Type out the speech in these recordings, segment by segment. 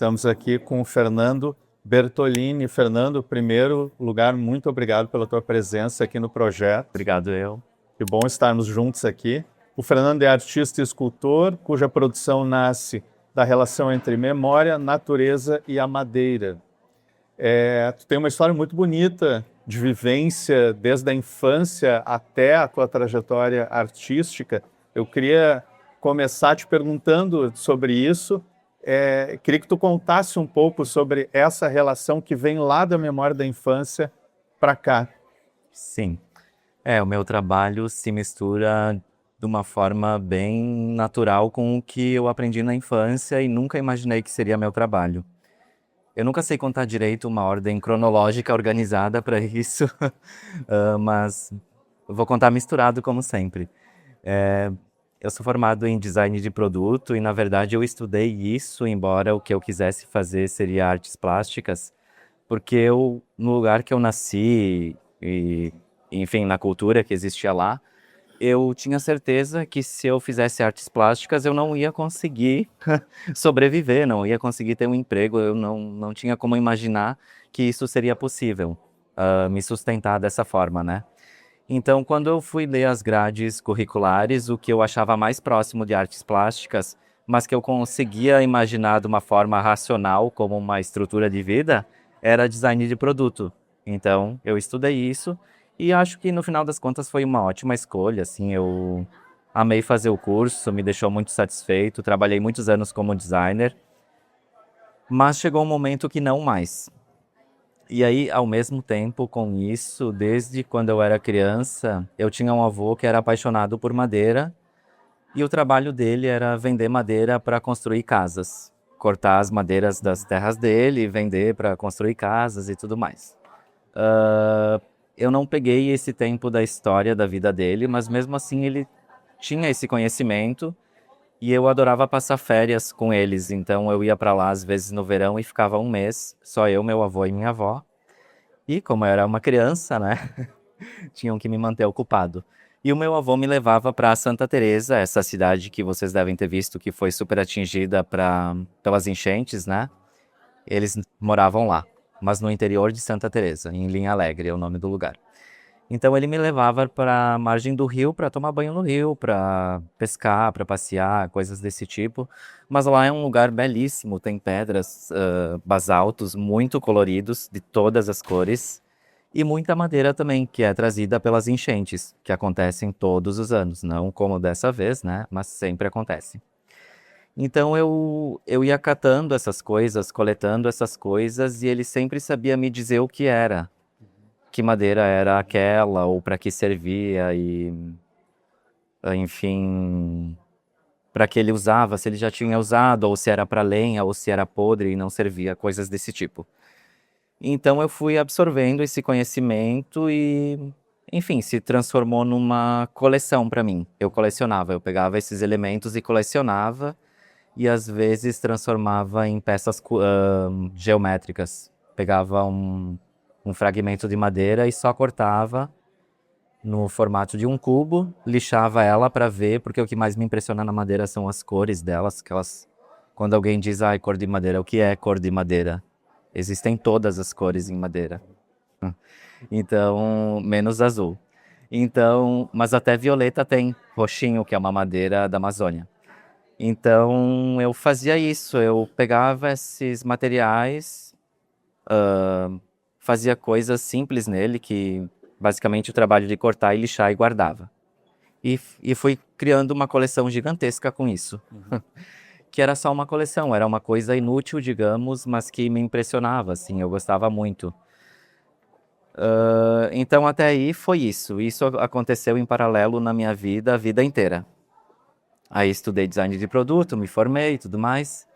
Estamos aqui com o Fernando Bertolini. Fernando, primeiro lugar, muito obrigado pela tua presença aqui no projeto. Obrigado, eu. Que bom estarmos juntos aqui. O Fernando é artista e escultor, cuja produção nasce da relação entre memória, natureza e a madeira. Tu tem uma história muito bonita de vivência desde a infância até a tua trajetória artística. Eu queria começar te perguntando sobre isso. Queria que tu contasse um pouco sobre essa relação que vem lá da memória da infância para cá. Sim. O meu trabalho se mistura de uma forma bem natural com o que eu aprendi na infância e nunca imaginei que seria meu trabalho. Eu nunca sei contar direito uma ordem cronológica organizada para isso, mas eu vou contar misturado como sempre. Eu sou formado em design de produto e, na verdade, eu estudei isso, embora o que eu quisesse fazer seria artes plásticas, porque no lugar que eu nasci e, enfim, na cultura que existia lá, eu tinha certeza que se eu fizesse artes plásticas eu não ia conseguir sobreviver, não ia conseguir ter um emprego, eu não tinha como imaginar que isso seria possível, me sustentar dessa forma, né? Então, quando eu fui ler as grades curriculares, o que eu achava mais próximo de artes plásticas, mas que eu conseguia imaginar de uma forma racional como uma estrutura de vida, era design de produto. Então, eu estudei isso e acho que no final das contas foi uma ótima escolha, assim, eu amei fazer o curso, me deixou muito satisfeito, trabalhei muitos anos como designer, mas chegou um momento que não mais. E aí, ao mesmo tempo com isso, desde quando eu era criança, eu tinha um avô que era apaixonado por madeira e o trabalho dele era vender madeira para construir casas, cortar as madeiras das terras dele e vender para construir casas e tudo mais. Eu não peguei esse tempo da história da vida dele, mas mesmo assim ele tinha esse conhecimento e eu adorava passar férias com eles, então eu ia para lá às vezes no verão e ficava um mês, só eu, meu avô e minha avó. E como eu era uma criança, né, tinham que me manter ocupado. E o meu avô me levava para Santa Teresa, essa cidade que vocês devem ter visto que foi super atingida pelas enchentes, né? Eles moravam lá, mas no interior de Santa Teresa, em Linha Alegre, é o nome do lugar. Então ele me levava para a margem do rio para tomar banho no rio, para pescar, para passear, coisas desse tipo. Mas lá é um lugar belíssimo, tem pedras, basaltos muito coloridos, de todas as cores, e muita madeira também, que é trazida pelas enchentes, que acontecem todos os anos, não como dessa vez, né? Mas sempre acontece. Então eu ia catando essas coisas, coletando essas coisas, e ele sempre sabia me dizer o que era, que madeira era aquela ou para que servia e, enfim, para que ele usava, se ele já tinha usado ou se era para lenha ou se era podre e não servia, coisas desse tipo. Então eu fui absorvendo esse conhecimento e, enfim, se transformou numa coleção para mim. Eu colecionava, eu pegava esses elementos e colecionava e às vezes transformava em peças geométricas. Pegava um fragmento de madeira e só cortava no formato de um cubo, lixava ela para ver, porque o que mais me impressiona na madeira são as cores delas, que elas, quando alguém diz, cor de madeira, o que é cor de madeira? Existem todas as cores em madeira. Então, menos azul. Então, mas até violeta tem, roxinho, que é uma madeira da Amazônia. Então, eu fazia isso, eu pegava esses materiais, fazia coisas simples nele, que basicamente o trabalho de cortar e lixar e guardava. E fui criando uma coleção gigantesca com isso. Que era só uma coleção, era uma coisa inútil, digamos, mas que me impressionava, assim, eu gostava muito. Então até aí foi isso. Isso aconteceu em paralelo na minha vida, a vida inteira. Aí estudei design de produto, me formei e tudo mais.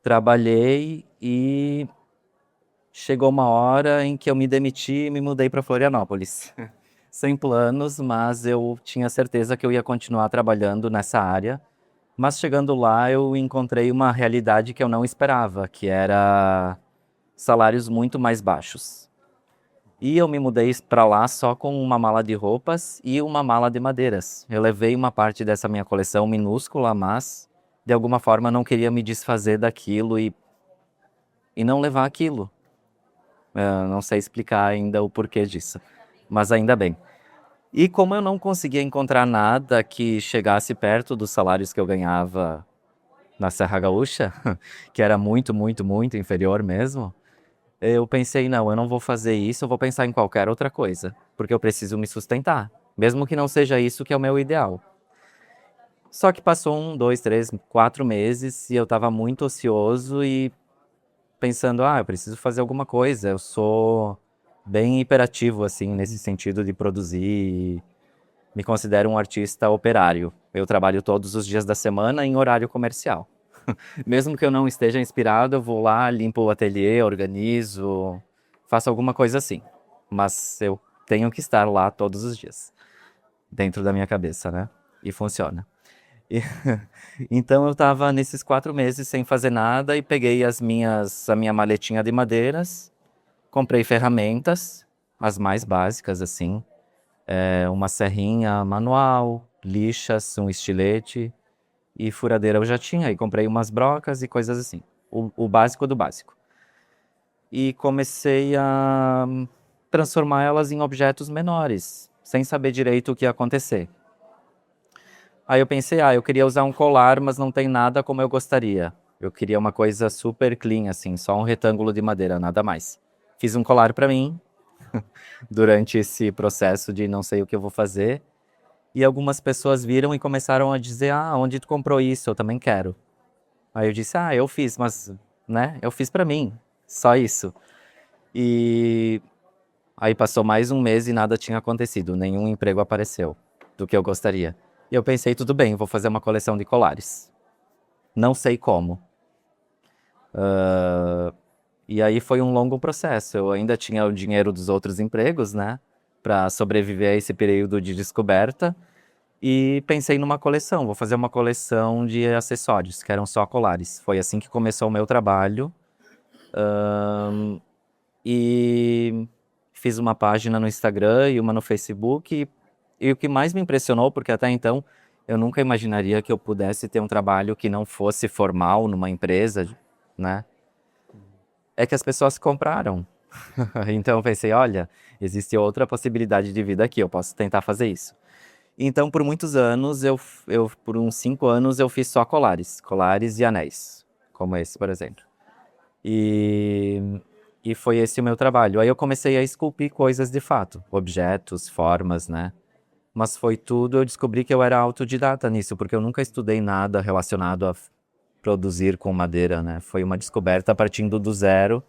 Trabalhei e chegou uma hora em que eu me demiti e me mudei para Florianópolis. Sem planos, mas eu tinha certeza que eu ia continuar trabalhando nessa área. Mas chegando lá eu encontrei uma realidade que eu não esperava, que era salários muito mais baixos. E eu me mudei para lá só com uma mala de roupas e uma mala de madeiras. Eu levei uma parte dessa minha coleção minúscula, mas de alguma forma não queria me desfazer daquilo e e não levar aquilo. Não sei explicar ainda o porquê disso, mas ainda bem. E como eu não conseguia encontrar nada que chegasse perto dos salários que eu ganhava na Serra Gaúcha, que era muito, muito, muito inferior mesmo, eu pensei, não, eu não vou fazer isso, eu vou pensar em qualquer outra coisa, porque eu preciso me sustentar, mesmo que não seja isso que é o meu ideal. Só que passou 1, 2, 3, 4 meses e eu estava muito ocioso e pensando, eu preciso fazer alguma coisa, eu sou bem hiperativo, assim, nesse sentido de produzir. Me considero um artista operário. Eu trabalho todos os dias da semana em horário comercial. Mesmo que eu não esteja inspirado, eu vou lá, limpo o ateliê, organizo, faço alguma coisa assim. Mas eu tenho que estar lá todos os dias, dentro da minha cabeça, né? E funciona. E, então eu estava nesses 4 meses sem fazer nada e peguei a minha maletinha de madeiras, comprei ferramentas, as mais básicas assim, uma serrinha manual, lixas, um estilete e furadeira eu já tinha. E comprei umas brocas e coisas assim. O básico do básico. E comecei a transformar elas em objetos menores, sem saber direito o que ia acontecer. Aí eu pensei, eu queria usar um colar, mas não tem nada como eu gostaria. Eu queria uma coisa super clean, assim, só um retângulo de madeira, nada mais. Fiz um colar para mim, durante esse processo de não sei o que eu vou fazer. E algumas pessoas viram e começaram a dizer, onde tu comprou isso? Eu também quero. Aí eu disse, eu fiz, mas, né, eu fiz pra mim, só isso. E aí passou mais um mês e nada tinha acontecido, nenhum emprego apareceu do que eu gostaria. E eu pensei, tudo bem, vou fazer uma coleção de colares. Não sei como. E aí foi um longo processo. Eu ainda tinha o dinheiro dos outros empregos, né, pra sobreviver a esse período de descoberta. E pensei numa coleção, vou fazer uma coleção de acessórios, que eram só colares. Foi assim que começou o meu trabalho. E fiz uma página no Instagram e uma no Facebook. E o que mais me impressionou, porque até então eu nunca imaginaria que eu pudesse ter um trabalho que não fosse formal numa empresa, né? É que as pessoas compraram. Então eu pensei, olha, existe outra possibilidade de vida aqui, eu posso tentar fazer isso. Então, por muitos anos, por uns 5 anos, eu fiz só colares e anéis, como esse, por exemplo. E foi esse o meu trabalho. Aí eu comecei a esculpir coisas de fato, objetos, formas, né? Mas foi tudo, eu descobri que eu era autodidata nisso, porque eu nunca estudei nada relacionado a produzir com madeira, né? Foi uma descoberta partindo do zero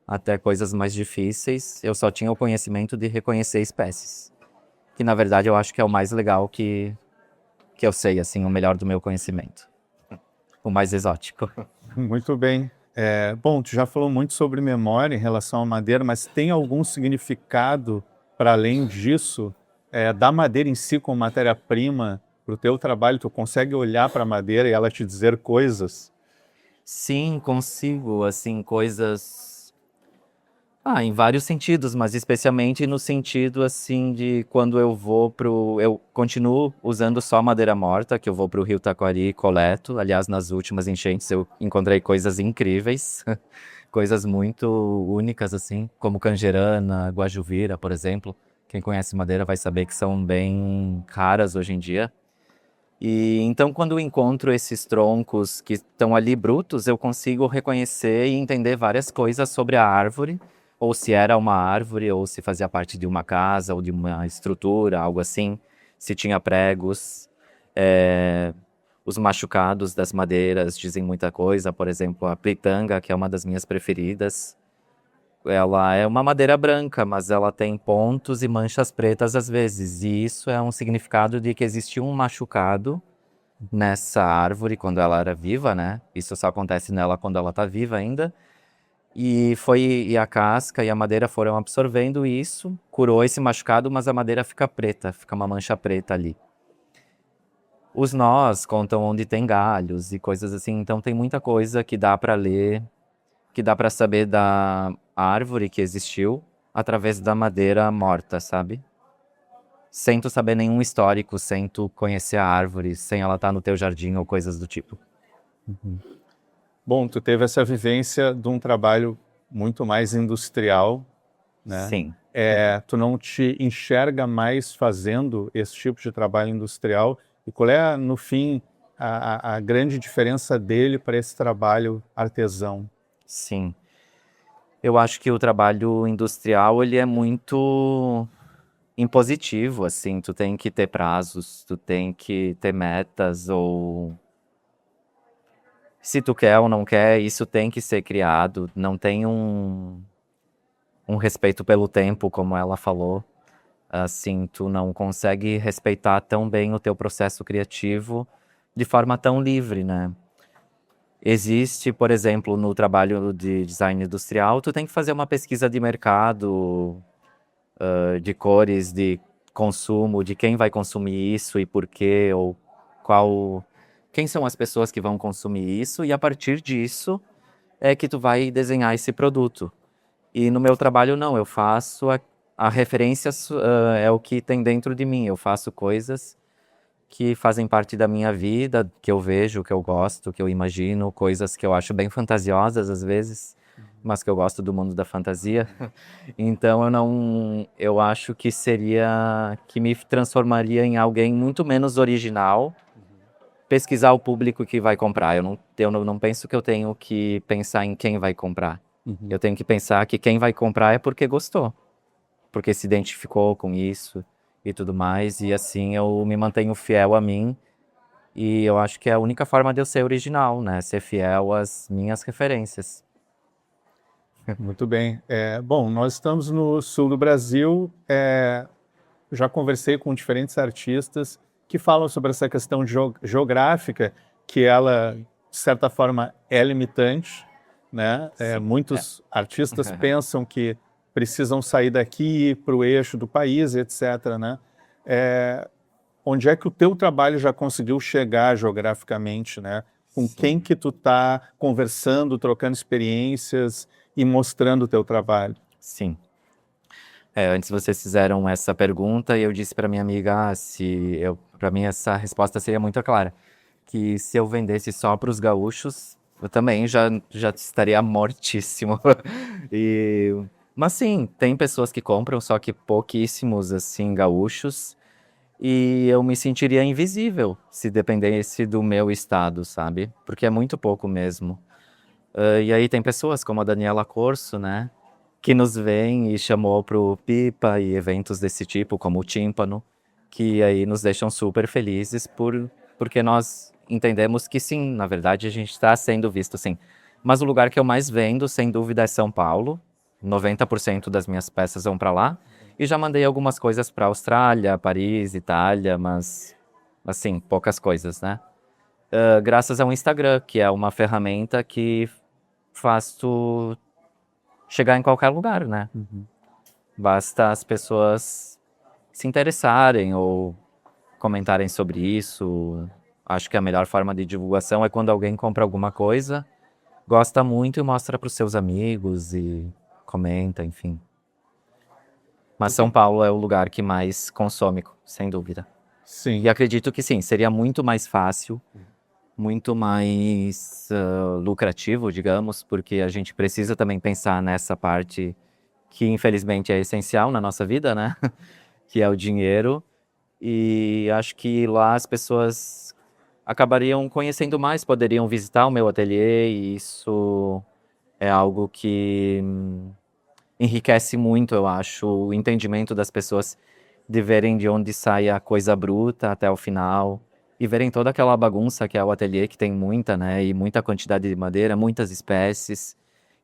até coisas mais difíceis. Eu só tinha o conhecimento de reconhecer espécies. Que na verdade eu acho que é o mais legal que eu sei, assim, o melhor do meu conhecimento. O mais exótico. Muito bem. Bom, tu já falou muito sobre memória em relação à madeira, mas tem algum significado para além disso, da madeira em si como matéria-prima para o teu trabalho? Tu consegue olhar para a madeira e ela te dizer coisas? Sim, consigo, assim, coisas... em vários sentidos, mas especialmente no sentido, assim, de quando eu continuo usando só madeira morta, que eu vou pro Rio Taquari e coleto. Aliás, nas últimas enchentes eu encontrei coisas incríveis, coisas muito únicas, assim, como canjerana, guajuvira, por exemplo. Quem conhece madeira vai saber que são bem raras hoje em dia. E então, quando eu encontro esses troncos que estão ali brutos, eu consigo reconhecer e entender várias coisas sobre a árvore, ou se era uma árvore, ou se fazia parte de uma casa, ou de uma estrutura, algo assim, se tinha pregos. Os machucados das madeiras dizem muita coisa, por exemplo, a pitanga, que é uma das minhas preferidas. Ela é uma madeira branca, mas ela tem pontos e manchas pretas às vezes. E isso é um significado de que existiu um machucado nessa árvore quando ela era viva, né? Isso só acontece nela quando ela está viva ainda. E a casca e a madeira foram absorvendo isso, curou esse machucado, mas a madeira fica preta, fica uma mancha preta ali. Os nós contam onde tem galhos e coisas assim, então tem muita coisa que dá para ler, que dá para saber da árvore que existiu através da madeira morta, sabe? Sem tu saber nenhum histórico, sem tu conhecer a árvore, sem ela estar no teu jardim ou coisas do tipo. Bom, tu teve essa vivência de um trabalho muito mais industrial, né? Sim. Tu não te enxerga mais fazendo esse tipo de trabalho industrial? E qual é, no fim, a grande diferença dele para esse trabalho artesão? Sim. Eu acho que o trabalho industrial, ele é muito impositivo, assim, tu tem que ter prazos, tu tem que ter metas, ou se tu quer ou não quer, isso tem que ser criado, não tem um respeito pelo tempo, como ela falou, assim, tu não consegue respeitar tão bem o teu processo criativo de forma tão livre, né? Existe, por exemplo, no trabalho de design industrial, tu tem que fazer uma pesquisa de mercado, de cores, de consumo, de quem vai consumir isso e por quê, ou quem são as pessoas que vão consumir isso, e a partir disso é que tu vai desenhar esse produto. E no meu trabalho não, eu faço a referência, é o que tem dentro de mim, eu faço coisas que fazem parte da minha vida, que eu vejo, que eu gosto, que eu imagino, coisas que eu acho bem fantasiosas às vezes, mas que eu gosto do mundo da fantasia. Então eu acho que que me transformaria em alguém muito menos original, pesquisar o público que vai comprar. Eu não penso que eu tenho que pensar em quem vai comprar. Eu tenho que pensar que quem vai comprar é porque gostou, porque se identificou com isso e tudo mais, e assim eu me mantenho fiel a mim, e eu acho que é a única forma de eu ser original, né? Ser fiel às minhas referências. Muito bem. Bom, nós estamos no sul do Brasil. Já conversei com diferentes artistas que falam sobre essa questão geográfica, que ela, de certa forma, é limitante, né? Sim. Muitos artistas pensam que precisam sair daqui para o eixo do país, etc., né? Onde é que o teu trabalho já conseguiu chegar geograficamente, né? Com Sim. quem que tu está conversando, trocando experiências e mostrando o teu trabalho? Sim. Antes vocês fizeram essa pergunta e eu disse para minha amiga, para mim essa resposta seria muito clara, que se eu vendesse só para os gaúchos, eu também já estaria mortíssimo. Mas sim, tem pessoas que compram, só que pouquíssimos assim gaúchos, e eu me sentiria invisível se dependesse do meu estado, sabe? Porque é muito pouco mesmo. E aí tem pessoas como a Daniela Corso, né? Que nos veem e chamou pro Pipa e eventos desse tipo, como o Tímpano, que aí nos deixam super felizes porque nós entendemos que sim, na verdade a gente está sendo visto sim. Mas o lugar que eu mais vendo, sem dúvida, é São Paulo. 90% das minhas peças vão para lá. E já mandei algumas coisas para Austrália, Paris, Itália, mas assim, poucas coisas, né? Graças ao Instagram, que é uma ferramenta que faz tu chegar em qualquer lugar, né? Basta as pessoas se interessarem ou comentarem sobre isso. Acho que a melhor forma de divulgação é quando alguém compra alguma coisa, gosta muito e mostra para os seus amigos e comenta, enfim. Mas São Paulo é o lugar que mais consome, sem dúvida. Sim. E acredito que sim, seria muito mais fácil, muito mais lucrativo, digamos, porque a gente precisa também pensar nessa parte que infelizmente é essencial na nossa vida, né? Que é o dinheiro. E acho que lá as pessoas acabariam conhecendo mais, poderiam visitar o meu ateliê, e isso é algo que enriquece muito, eu acho, o entendimento das pessoas, de verem de onde sai a coisa bruta até o final e verem toda aquela bagunça que é o ateliê, que tem muita, né, e muita quantidade de madeira, muitas espécies,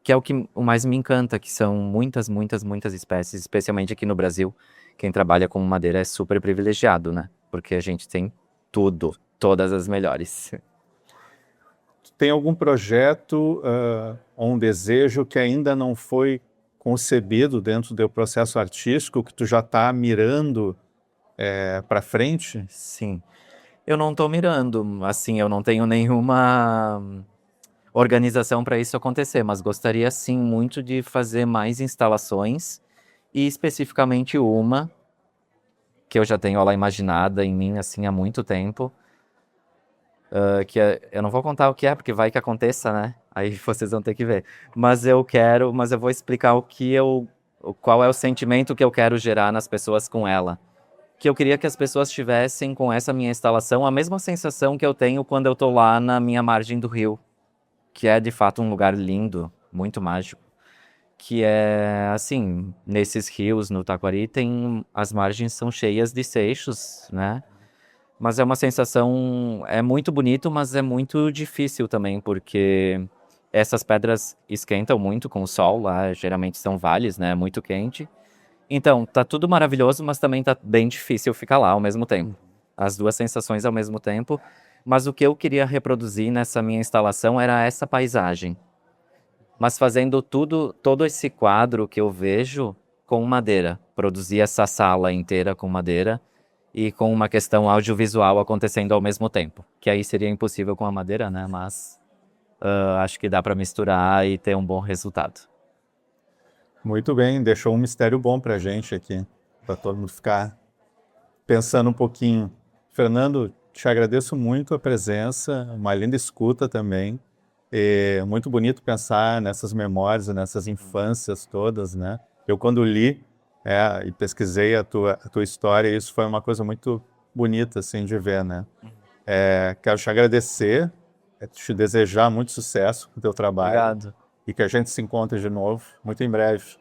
que é o mais me encanta, que são muitas, muitas, muitas espécies, especialmente aqui no Brasil. Quem trabalha com madeira é super privilegiado, né, porque a gente tem tudo, todas as melhores. Tem algum projeto ou um desejo que ainda não foi concebido dentro do teu processo artístico, que tu já está mirando para frente? Sim. Eu não tô mirando, assim, eu não tenho nenhuma organização para isso acontecer, mas gostaria sim muito de fazer mais instalações, e especificamente uma que eu já tenho ela imaginada em mim assim há muito tempo, eu não vou contar o que é porque vai que aconteça, né? Aí vocês vão ter que ver. Mas eu vou explicar qual é o sentimento que eu quero gerar nas pessoas com ela. Que eu queria que as pessoas tivessem com essa minha instalação a mesma sensação que eu tenho quando eu tô lá na minha margem do rio, que é de fato um lugar lindo, muito mágico. Que é assim, nesses rios no Taquari as margens são cheias de seixos, né? Mas é uma sensação, é muito bonito, mas é muito difícil também, porque essas pedras esquentam muito com o sol lá, geralmente são vales, né? Muito quente. Então, tá tudo maravilhoso, mas também tá bem difícil ficar lá ao mesmo tempo. As duas sensações ao mesmo tempo. Mas o que eu queria reproduzir nessa minha instalação era essa paisagem. Mas fazendo todo esse quadro que eu vejo com madeira. Produzir essa sala inteira com madeira e com uma questão audiovisual acontecendo ao mesmo tempo. Que aí seria impossível com a madeira, né? Mas acho que dá para misturar e ter um bom resultado. Muito bem, deixou um mistério bom para a gente aqui, para todo mundo ficar pensando um pouquinho. Fernando, te agradeço muito a presença, uma linda escuta também. É muito bonito pensar nessas memórias, nessas infâncias todas, né? Eu, quando li e pesquisei a tua história, isso foi uma coisa muito bonita, assim, de ver, né? Quero te agradecer, te desejar muito sucesso no teu trabalho. Obrigado. E que a gente se encontre de novo, muito em breve.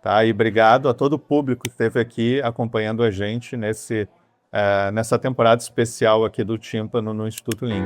Tá? E obrigado a todo o público que esteve aqui acompanhando a gente nessa temporada especial aqui do Tímpano no Instituto Ling.